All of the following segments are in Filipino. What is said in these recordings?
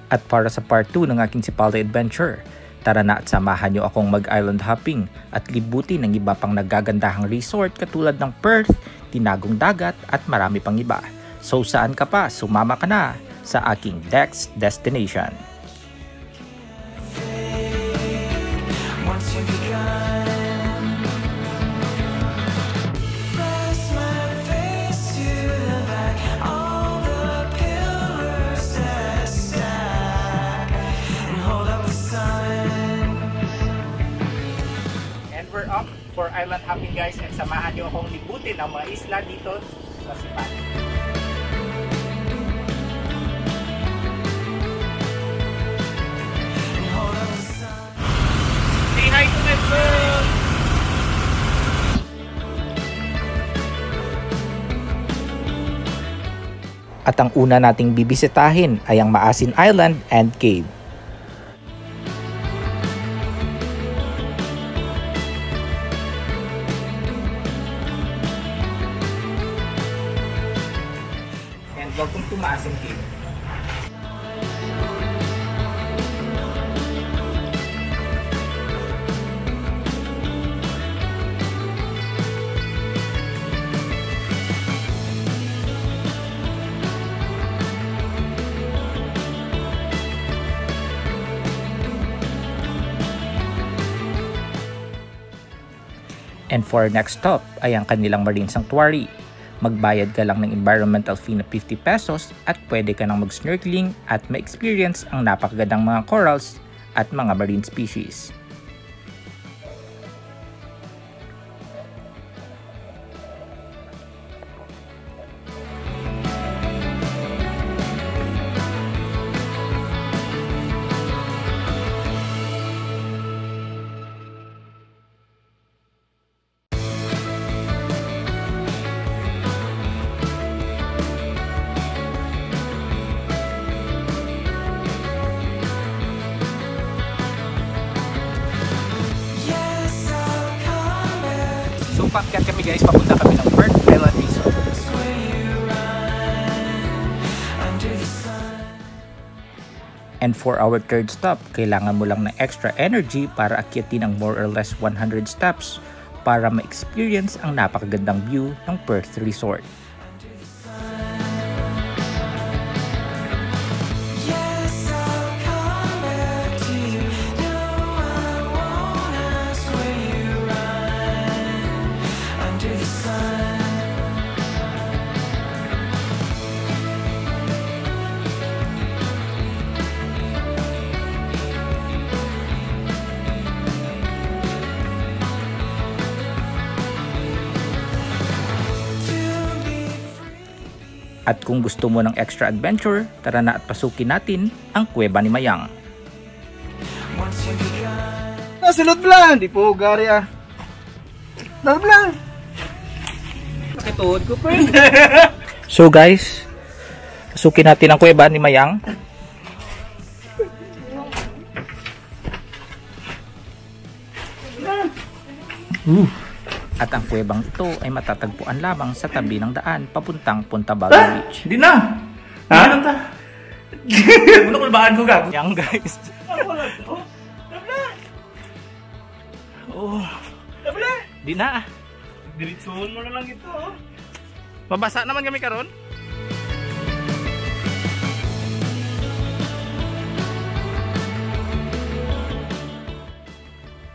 At para sa part 2 ng aking Sipalay adventure, tara na at samahan nyo akong mag-island hopping at libutin ng iba pang nagagandahang resort katulad ng Perth, Tinagong Dagat at marami pang iba. So saan ka pa? Sumama ka na sa aking next destination. We're up for island hopping guys at samahan nyo akong libutin ang mga isla dito sa Sipalay. Say hi to my vlog! At ang una nating bibisitahin ay ang Maasin Island and Cave. Welcome to Maasin Cave. And for our next stop ay ang kanilang marine sanctuary. Magbayad ka lang ng environmental fee na 50 pesos at pwede ka nang mag-snorkeling at ma-experience ang napakagandang mga corals at mga marine species. So pagkat kami guys, papunta kami ng Perth Island Resort. And for our third stop, kailangan mo lang ng extra energy para akyatin ang more or less 100 steps para ma-experience ang napakagandang view ng Perth Resort. At kung gusto mo ng extra adventure, tara na at pasukin natin ang Kuweba ni Mayang. Nasulot lang! Di po gari ah. Nasulot lang! Nakituod ko pa yun. So guys, pasukin natin ang Kuweba ni Mayang. At ang kuwebang ito ay matatagpuan lamang sa tabi ng daan papuntang Punta Baguio Beach. Hindi na! Ha? Ano ta? Ano kulbaan ko gago? Yang guys. Oh. Di na. Diritsuhon mo na lang ito. Oh. Mabasa naman kami karon.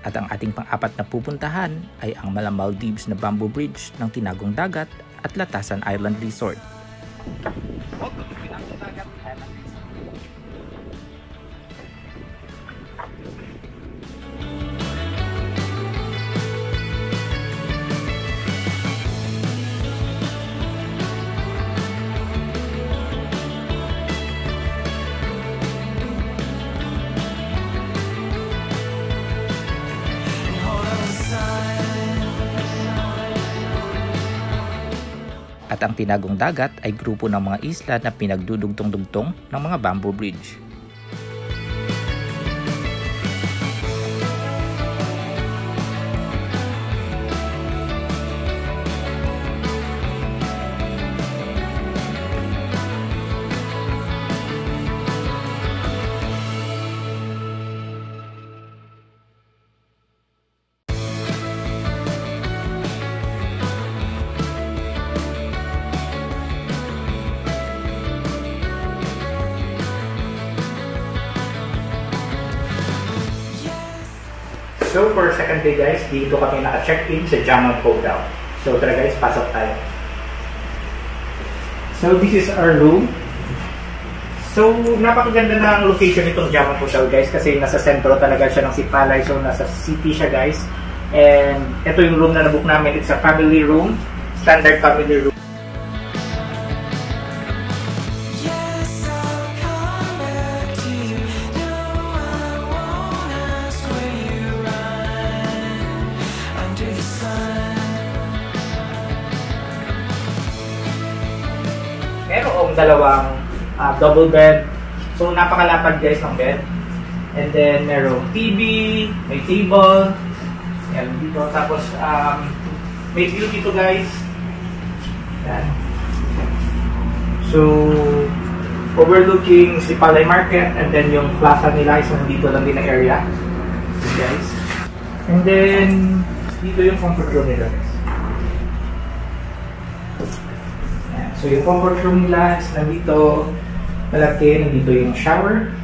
At ang ating pang-apat na pupuntahan ay ang Maldives na Bamboo Bridge ng Tinagong Dagat at Latasan Island Resort. At ang Tinagong Dagat ay grupo ng mga isla na pinagdudugtong-dugtong ng mga bamboo bridge. So for second day guys, dito kami naka-check-in sa Jamont Hotel. So tara guys, pasok tayo. So this is our room. So napakaganda na ang location nitong Jamont Hotel guys kasi nasa sentro talaga siya ng Sipalay. So nasa city siya guys. And ito yung room na nabook namin. It's a family room. Standard family room. Merong dalawang double bed. So napakalapad guys ng bed. And then merong TV, may table. Yan dito. Tapos may view dito guys. Yan. So overlooking Sipalay Market, and then yung plaza nila is nandito lang din na area. Guys. And then dito yung comfort room nila guys. So yung comfort room nila is nandito, malaki, nandito yung shower.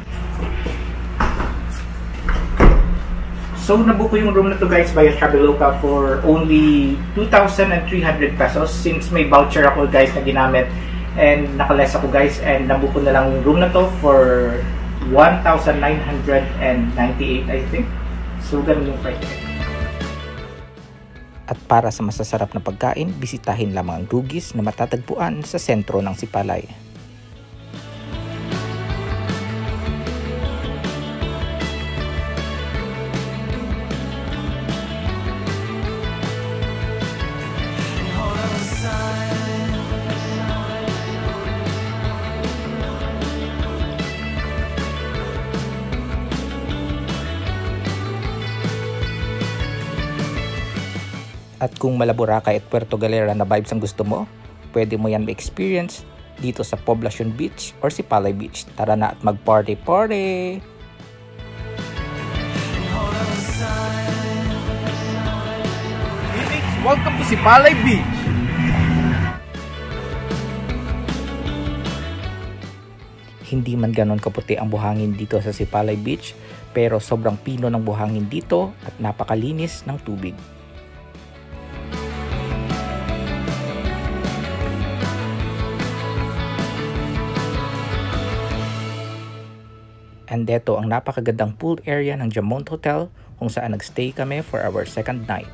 So nabook ko yung room na to guys via Traveloka for only 2,300 pesos since may voucher ako guys na ginamit and nakaless ako guys, and nabook ko na lang yung room na to for 1,998 I think. So ganun yung price. At para sa masasarap na pagkain, bisitahin lamang ang Rugis na matatagpuan sa sentro ng Sipalay. At kung Malaboracay at Puerto Galera na vibes ang gusto mo, pwede mo yan ma-experience dito sa Poblacion Beach or Sipalay Beach. Tara na at mag-party-party! Welcome to Sipalay Beach! Hindi man ganon kaputi ang buhangin dito sa Sipalay Beach, pero sobrang pino ng buhangin dito at napakalinis ng tubig. And deto ang napakagandang pool area ng Jamont Hotel kung saan nagstay kami for our second night.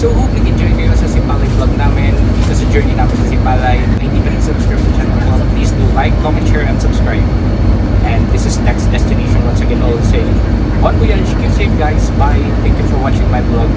So hope nag-enjoy kayo sa Sipalay vlog namin, dito sa journey namin sa Sipalay. Kung hindi ka rin subscribe sa channel ko, please do like, comment, share, and subscribe. And this is Next Destination once again, always saying, bon voyage, keep safe guys, bye, thank you for watching my vlog.